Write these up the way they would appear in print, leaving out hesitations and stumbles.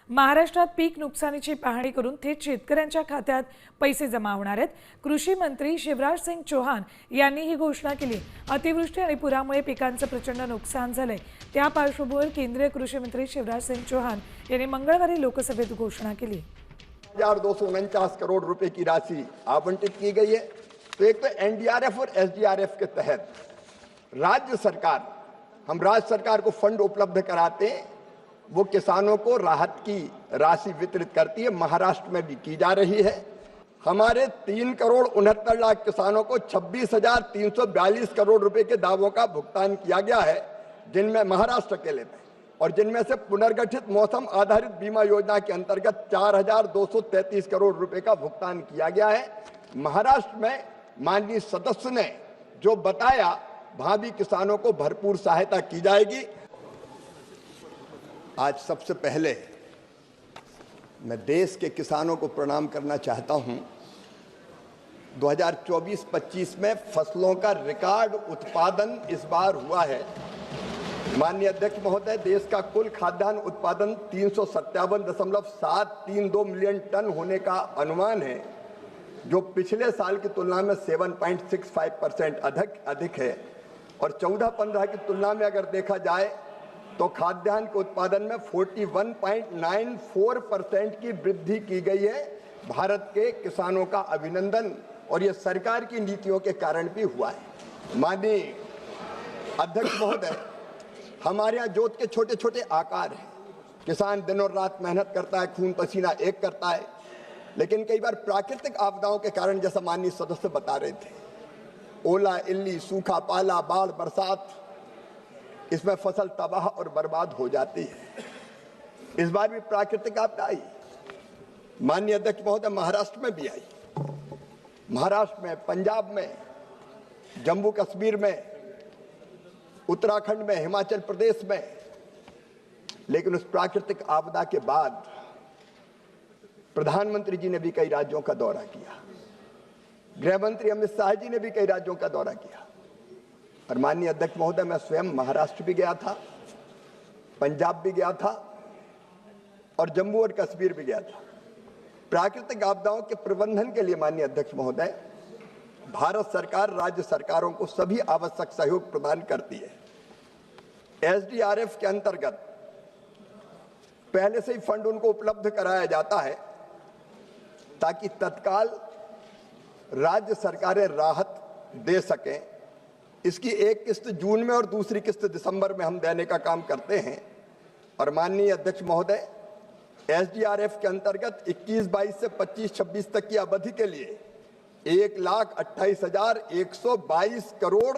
महाराष्ट्रात पीक नुकसानीची पाहणी करून थेट शेतकऱ्यांच्या खात्यात पैसे जमा होणार आहेत। कृषी मंत्री शिवराज सिंग चौहान यांनी ही घोषणा केली। अतिवृष्टी आणि पुरामुळे पिकांचं प्रचंड नुकसान झालंय। त्या पार्श्वभूमीवर केंद्रीय कृषी मंत्री शिवराज सिंग चौहान यांनी मंगळवारी लोकसभेत घोषणा केली। 1249 करोड़ रुपए की राशि आवंटित की गई है। तो एक तो एनडीआरएफ और एसडीआरएफ के तहत राज्य सरकार को फंड उपलब्ध कराते हैं, वो किसानों को राहत की राशि वितरित करती है। महाराष्ट्र में भी की जा रही है। हमारे 3,69,00,000 किसानों को 26,342 करोड़ रुपए के दावों का भुगतान किया गया है, जिनमें महाराष्ट्र अकेले में, और जिनमें से पुनर्गठित मौसम आधारित बीमा योजना के अंतर्गत 4,233 करोड़ रुपए का भुगतान किया गया है। महाराष्ट्र में माननीय सदस्य ने जो बताया, वहां भी किसानों को भरपूर सहायता की जाएगी। आज सबसे पहले मैं देश के किसानों को प्रणाम करना चाहता हूं। 2024-25 में फसलों का रिकॉर्ड उत्पादन इस बार हुआ है। माननीय अध्यक्ष महोदय, देश का कुल खाद्यान्न उत्पादन 357.732 मिलियन टन होने का अनुमान है, जो पिछले साल की तुलना में 7.65% अधिक है। और 14-15 की तुलना में अगर देखा जाए तो खाद्यान्न के उत्पादन में 41.94% की वृद्धि की गई है। भारत के किसानों का अभिनंदन, और ये सरकार की नीतियों के कारण भी हुआ है। माननीय अध्यक्ष महोदय, हमारे यहाँ जोत के छोटे छोटे आकार हैं। किसान दिन और रात मेहनत करता है, खून पसीना एक करता है, लेकिन कई बार प्राकृतिक आपदाओं के कारण, जैसा माननीय सदस्य बता रहे थे, ओला, इल्ली, सूखा, पाला, बाढ़, बरसात, इसमें फसल तबाह और बर्बाद हो जाती है। इस बार भी प्राकृतिक आपदा आई। माननीय अध्यक्ष महोदय, महाराष्ट्र में भी आई। महाराष्ट्र में, पंजाब में, जम्मू कश्मीर में, उत्तराखंड में, हिमाचल प्रदेश में। लेकिन उस प्राकृतिक आपदा के बाद प्रधानमंत्री जी ने भी कई राज्यों का दौरा किया, गृह मंत्री अमित शाह जी ने भी कई राज्यों का दौरा किया। और माननीय अध्यक्ष महोदय, मैं स्वयं महाराष्ट्र भी गया था, पंजाब भी गया था, और जम्मू और कश्मीर भी गया था। प्राकृतिक आपदाओं के प्रबंधन के लिए माननीय अध्यक्ष महोदय, भारत सरकार राज्य सरकारों को सभी आवश्यक सहयोग प्रदान करती है। एसडीआरएफ के अंतर्गत पहले से ही फंड उनको उपलब्ध कराया जाता है, ताकि तत्काल राज्य सरकारें राहत दे सकें। इसकी एक किस्त जून में और दूसरी किस्त दिसंबर में हम देने का काम करते हैं। और माननीय अध्यक्ष महोदय, एसडीआरएफ के अंतर्गत 21-22 से 25-26 तक की अवधि के लिए 1,28,122 करोड़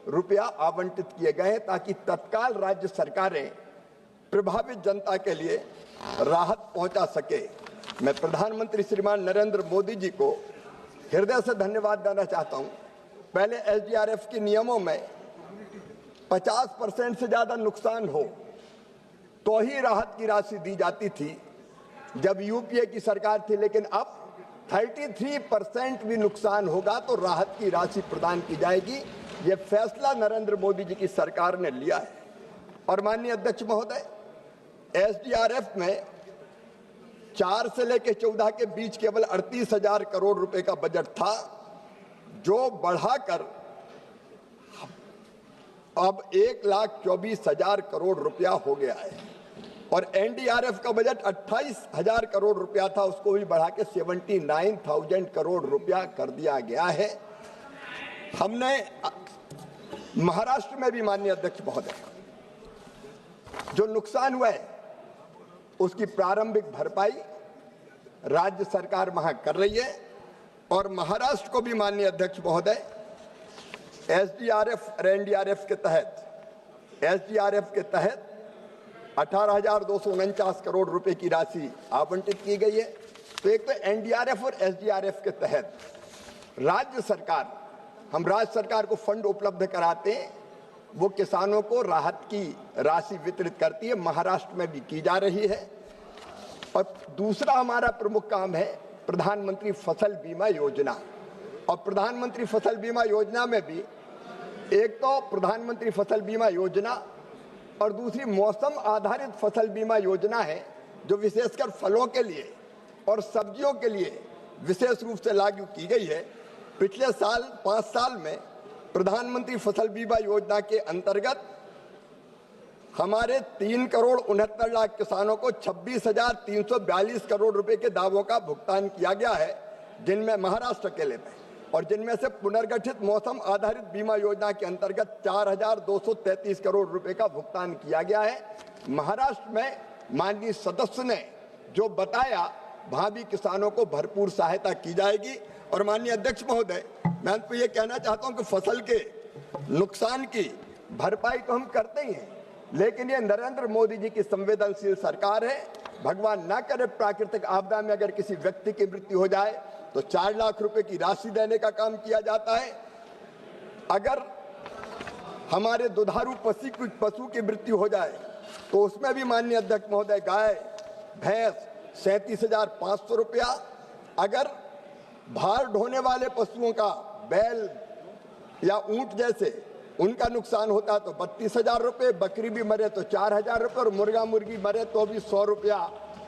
रुपया आवंटित किए गए हैं, ताकि तत्काल राज्य सरकारें प्रभावित जनता के लिए राहत पहुंचा सके। मैं प्रधानमंत्री श्रीमान नरेंद्र मोदी जी को हृदय से धन्यवाद देना चाहता हूं। पहले एसडीआरएफ के नियमों में 50% से ज्यादा नुकसान हो तो ही राहत की राशि दी जाती थी, जब यूपीए की सरकार थी। लेकिन अब 33% भी नुकसान होगा तो राहत की राशि प्रदान की जाएगी। ये फैसला नरेंद्र मोदी जी की सरकार ने लिया है। और माननीय अध्यक्ष महोदय, एसडीआरएफ में 4 से लेकर 14 के बीच केवल 38,000 करोड़ रुपए का बजट था, जो बढ़ाकर अब 1,24,000 करोड़ रुपया हो गया है। और एनडीआरएफ का बजट 28,000 करोड़ रुपया था, उसको भी बढ़ा के 79,000 करोड़ रुपया कर दिया गया है। हमने महाराष्ट्र में भी माननीय अध्यक्ष महोदय, जो नुकसान हुआ है उसकी प्रारंभिक भरपाई राज्य सरकार वहां कर रही है। और महाराष्ट्र को भी माननीय अध्यक्ष महोदय, एसडीआरएफ और एनडीआरएफ के तहत 18,249 करोड़ रुपए की राशि आवंटित की गई है। तो एक तो एनडीआरएफ और एसडीआरएफ के तहत राज्य सरकार को फंड उपलब्ध कराते हैं, वो किसानों को राहत की राशि वितरित करती है। महाराष्ट्र में भी की जा रही है। और दूसरा हमारा प्रमुख काम है प्रधानमंत्री फसल बीमा योजना। और प्रधानमंत्री फसल बीमा योजना में भी एक तो प्रधानमंत्री फसल बीमा योजना और दूसरी मौसम आधारित फसल बीमा योजना है, जो विशेषकर फलों के लिए और सब्जियों के लिए विशेष रूप से लागू की गई है। पिछले साल 5 साल में प्रधानमंत्री फसल बीमा योजना के अंतर्गत हमारे 3,69,00,000 किसानों को 26,342 करोड़ रुपए के दावों का भुगतान किया गया है, जिनमें महाराष्ट्र अकेले में, और जिनमें से पुनर्गठित मौसम आधारित बीमा योजना के अंतर्गत 4,233 करोड़ रुपए का भुगतान किया गया है। महाराष्ट्र में माननीय सदस्य ने जो बताया, वहां भी किसानों को भरपूर सहायता की जाएगी। और माननीय अध्यक्ष महोदय, मैं आपको ये कहना चाहता हूं कि फसल के नुकसान की भरपाई तो हम करते ही हैं, लेकिन ये नरेंद्र मोदी जी की संवेदनशील सरकार है। भगवान ना करे प्राकृतिक आपदा में अगर किसी व्यक्ति की मृत्यु हो जाए तो 4 लाख रुपए की राशि देने का काम किया जाता है। अगर हमारे दुधारू पशु की मृत्यु हो जाए तो उसमें भी माननीय अध्यक्ष महोदय गाय भैंस 37,500 रुपया। अगर भार ढोने वाले पशुओं का बैल या ऊंट जैसे उनका नुकसान होता है तो 32,000 रुपये, बकरी भी मरे तो 4,000 रुपये, और मुर्गा मुर्गी मरे तो भी 100 रुपया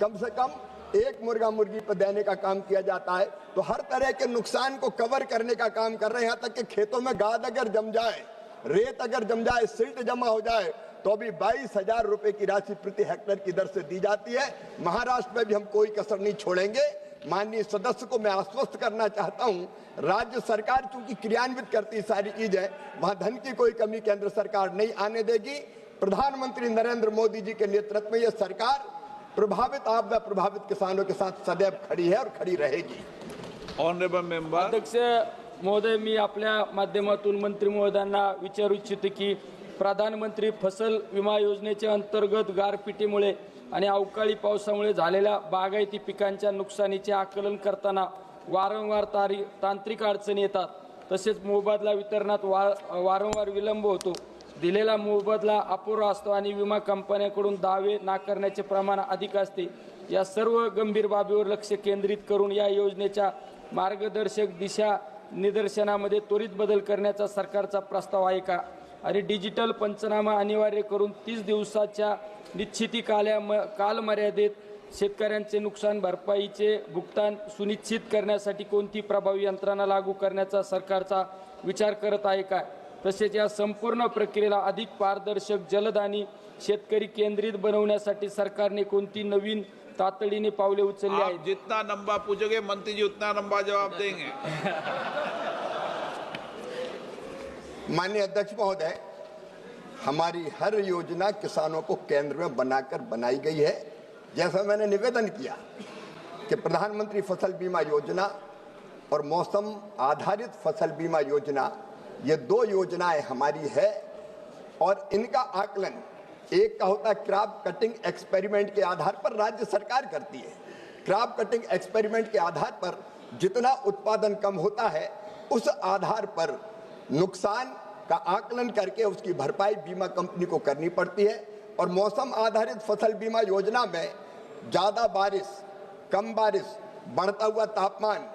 कम से कम एक मुर्गा मुर्गी पर देने का काम किया जाता है। तो हर तरह के नुकसान को कवर करने का काम कर रहे हैं। यहाँ तक कि खेतों में गाद अगर जम जाए, रेत अगर जम जाए, सिल्ट जमा हो जाए तो भी 22,000 रुपए की राशि प्रति हेक्टेयर की दर से दी जाती है। महाराष्ट्र में भी हम कोई कसर नहीं छोड़ेंगे। माननीय सदस्य को मैं आश्वस्त करना चाहता हूं, राज्य सरकार चूंकि क्रियान्वित करती सारी चीजें, वहां धन की कोई कमी केंद्र सरकार नहीं आने देगी। प्रधानमंत्री नरेंद्र मोदी जी के नेतृत्व में यह सरकार प्रभावित आपदा प्रभावित किसानों के साथ सदैव खड़ी है और खड़ी रहेगी। Honourable member. अध्यक्ष महोदय, मी आपल्या माध्यमातून मंत्री महोदयांना विचारू इच्छितो की प्रधानमंत्री फसल विमा योजनेच्या अंतर्गत गारपिटीमुळे आणि अवकाळी पावसामुळे झालेल्या बागायती पिकांच्या नुकसानीचे आकलन करताना वारंवार तांत्रिक अडचणी येतात। तसेच मोबदला वितरणात वारंवार विलंब होतो। दिलेला मोबदला अपुरा असतो आणि विमा कंपन्यांकडून दावे नाकारण्याचे प्रमाण अधिक असते। या सर्व गंभीर बाबीवर लक्ष केंद्रित करून या योजनेच्या मार्गदर्शक दिशा निदर्शनामध्ये त्वरित बदल करण्याचा सरकारचा प्रस्ताव आहे का? आणि डिजिटल पंचनामा अनिवार्य करून 30 दिवसाच्या निश्चिती कालमर्यादेत शेतकऱ्यांचे नुकसान भरपाईचे भुगतान सुनिश्चित करण्यासाठी कोणती प्रभावी यंत्रणा लागू करण्याचा सरकारचा विचार करत आहे का? तसेच या संपूर्ण प्रक्रियेला अधिक पारदर्शक, जलद आणि शेतकरी केंद्रित बनवण्यासाठी सरकारने कोणती नवीन तातडीने पावले उचलली आहेत? जितना लंबा पूछोगे मंत्री जी उतना लंबा जवाब देंगे। माननीय अध्यक्ष महोदय, हमारी हर योजना किसानों को केंद्र में बनाकर बनाई गई है। जैसा मैंने निवेदन किया कि प्रधानमंत्री फसल बीमा योजना और मौसम आधारित फसल बीमा योजना, ये 2 योजनाएं हमारी है और इनका आकलन एक का होता है क्रॉप कटिंग एक्सपेरिमेंट के आधार पर राज्य सरकार करती है। क्रॉप कटिंग एक्सपेरिमेंट के आधार पर जितना उत्पादन कम होता है उस आधार पर नुकसान का आकलन करके उसकी भरपाई बीमा कंपनी को करनी पड़ती है। और मौसम आधारित फसल बीमा योजना में ज़्यादा बारिश, कम बारिश, बढ़ता हुआ तापमान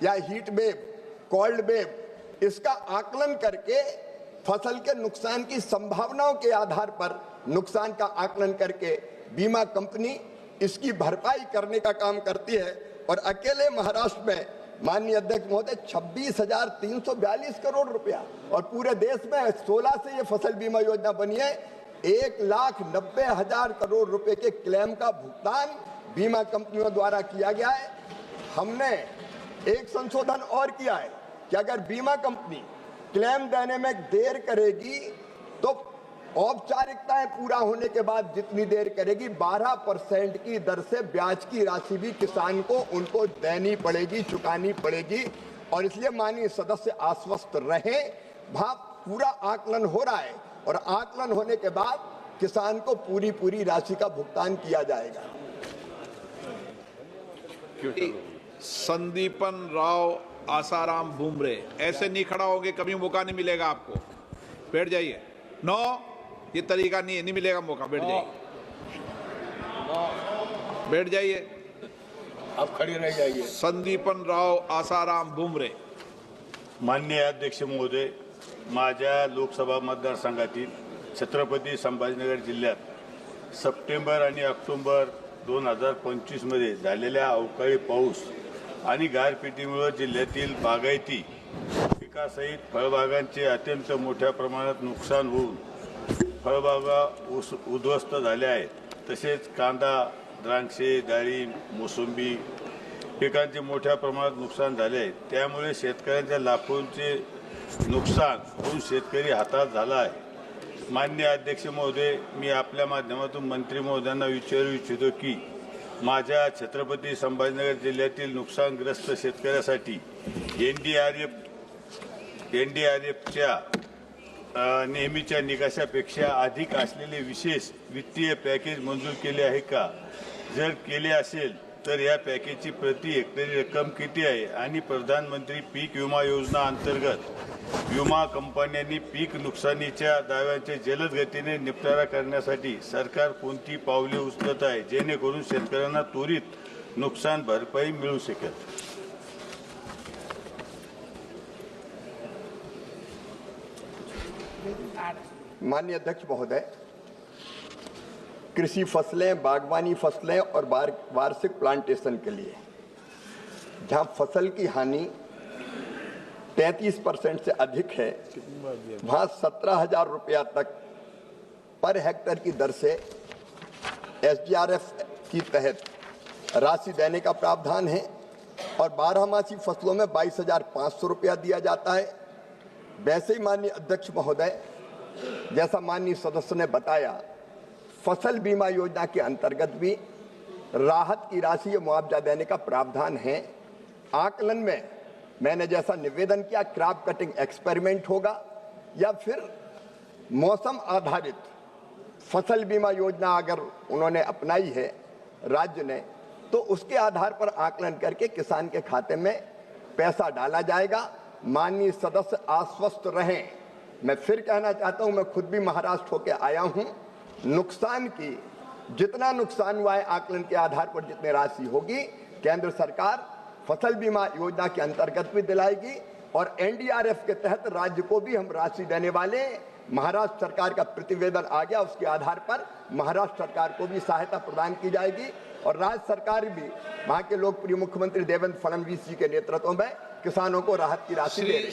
या हीट वेव, कोल्ड वेव, इसका आकलन करके फसल के नुकसान की संभावनाओं के आधार पर नुकसान का आकलन करके बीमा कंपनी इसकी भरपाई करने का काम करती है। और अकेले महाराष्ट्र में माननीय अध्यक्ष महोदय 26,342 करोड़ रुपया, और पूरे देश में 16 से ये फसल बीमा योजना बनी है। 1,90,000 करोड़ रुपए के क्लेम का भुगतान बीमा कंपनियों द्वारा किया गया है। हमने एक संशोधन और किया है कि अगर बीमा कंपनी क्लेम देने में देर करेगी तो औपचारिकताएं पूरा होने के बाद जितनी देर करेगी 12% की दर से ब्याज की राशि भी किसान को उनको देनी पड़ेगी, चुकानी पड़ेगी। और इसलिए माननीय सदस्य आश्वस्त रहे, वहां पूरा आकलन हो रहा है और आकलन होने के बाद किसान को पूरी राशि का भुगतान किया जाएगा। संदीपन राव आसाराम भूमरे, ऐसे नहीं खड़ा होगे, कभी मौका नहीं मिलेगा आपको। बैठ जाइए। नो, ये तरीका नहीं मिलेगा मौका। बैठ जाइए, बैठ जाइए, आप खड़े रह जाइए। संदीपन राव आसाराम भूमरे। माननीय अध्यक्ष महोदय, माझ्या लोकसभा मतदारसंघातील छत्रपती संभाजीनगर जिल्ह्यात सप्टेंबर आणि ऑक्टोबर 2024 मध्ये झालेल्या अवकाळी पाऊस आणि गारपिटीमुळे जिल्ह्यातील बागायती पिकासहित फळबागांचे अत्यंत मोठ्या प्रमाणात नुकसान होऊन फळबागा उद्ध्वस्त झाल्या आहेत। तसेच कांदा, द्राक्षे, डाळिंब, मोसंबी पिकांचे मोठ्या प्रमाणात नुकसान झाले आहे। त्यामुळे शेतकऱ्यांच्या लाखोंचे नुकसान होऊन शेतकरी हताश झाला आहे। माननीय अध्यक्ष महोदय, मी आपल्या माध्यमातून मंत्री महोदयांना विचारू इच्छितो की माझ्या छत्रपती संभाजीनगर जिल्ह्यातील नुकसानग्रस्त शेतकऱ्यासाठी एनडीआरएफच्या नेहमीच्या निकषापेक्षा अधिक असलेले विशेष वित्तीय पॅकेज मंजूर केले आहे का? जर केले असेल तर या पॅकेजची प्रति हेक्टरी रक्कम किती आहे आणि प्रधानमंत्री पीक विमा योजना अंतर्गत विमा कंपन्यांनी पीक नुकसानीच्या दाव्यांचे जलद गतीने निपटारा करण्यासाठी सरकार कोणती पावले उचलत आहे जेणेकरून शेतकऱ्यांना त्वरित नुकसान भरपाई मिळू शकेल? माननीय अध्यक्ष महोदय, कृषि फसलें, बागवानी फसलें और वार्षिक प्लांटेशन के लिए जहां फसल की हानि 33% से अधिक है, वहां 17,000 रुपया तक पर हेक्टर की दर से एसडीआरएफ की तहत राशि देने का प्रावधान है और 12मासी फसलों में 22,500 रुपया दिया जाता है। वैसे ही माननीय अध्यक्ष महोदय, जैसा माननीय सदस्य ने बताया, फसल बीमा योजना के अंतर्गत भी राहत की राशि या मुआवजा देने का प्रावधान है। आकलन में मैंने जैसा निवेदन किया, क्रॉप कटिंग एक्सपेरिमेंट होगा या फिर मौसम आधारित फसल बीमा योजना अगर उन्होंने अपनाई है राज्य ने, तो उसके आधार पर आकलन करके किसान के खाते में पैसा डाला जाएगा। माननीय सदस्य आश्वस्त रहें। मैं फिर कहना चाहता हूं, मैं खुद भी महाराष्ट्र होकर आया हूं। नुकसान की जितना नुकसान हुआ है आकलन के आधार पर जितनी राशि होगी केंद्र सरकार फसल बीमा योजना के अंतर्गत भी दिलाएगी और एनडीआरएफ के तहत राज्य को भी हम राशि देने वाले। महाराष्ट्र सरकार का प्रतिवेदन आ गया, उसके आधार पर महाराष्ट्र सरकार को भी सहायता प्रदान की जाएगी और राज्य सरकार भी वहां के लोकप्रिय मुख्यमंत्री देवेंद्र फडणवीस जी के नेतृत्व में किसानों को राहत की राशि दे रही है।